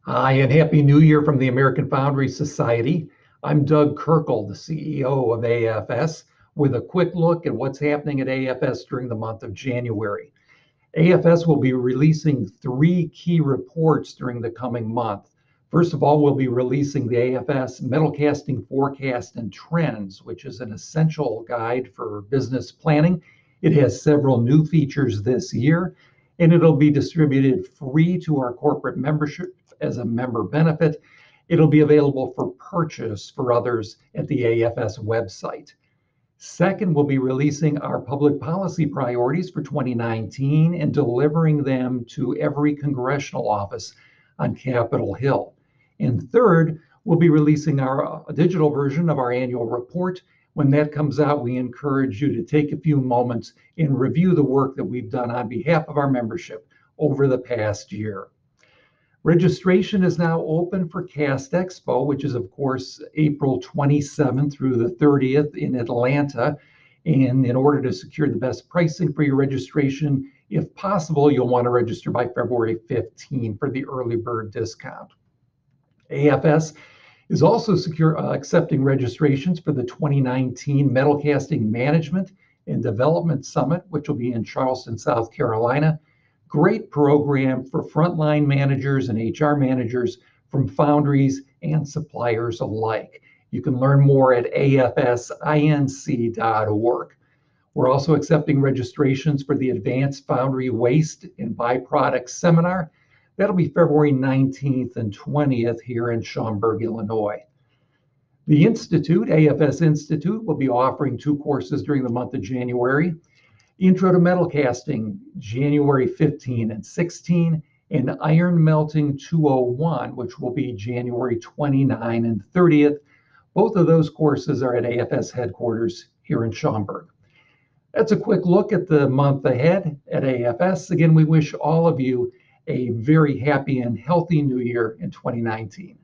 Hi, and Happy New Year from the American Foundry Society. I'm Doug Kirkle, the CEO of AFS, with a quick look at what's happening at AFS during the month of January. AFS will be releasing three key reports during the coming month. First of all, we'll be releasing the AFS Metal Casting Forecast and Trends, which is an essential guide for business planning. It has several new features this year, and it'll be distributed free to our corporate membership as a member benefit. It'll be available for purchase for others at the AFS website. Second, we'll be releasing our public policy priorities for 2019 and delivering them to every congressional office on Capitol Hill. And third, we'll be releasing our digital version of our annual report. When that comes out, we encourage you to take a few moments and review the work that we've done on behalf of our membership over the past year. Registration is now open for Cast Expo, which is, of course, April 27th through the 30th in Atlanta. And in order to secure the best pricing for your registration, if possible, you'll want to register by February 15 for the early bird discount. AFS is also accepting registrations for the 2019 Metal Casting Management and Development Summit, which will be in Charleston, South Carolina. Great program for frontline managers and HR managers from foundries and suppliers alike. You can learn more at afsinc.org. We're also accepting registrations for the Advanced Foundry Waste and Byproducts Seminar. That'll be February 19th and 20th here in Schaumburg, Illinois. The Institute, AFS Institute, will be offering two courses during the month of January. Intro to Metal Casting, January 15 and 16, and Iron Melting 201, which will be January 29 and 30th. Both of those courses are at AFS headquarters here in Schaumburg. That's a quick look at the month ahead at AFS. Again, we wish all of you a very happy and healthy new year in 2019.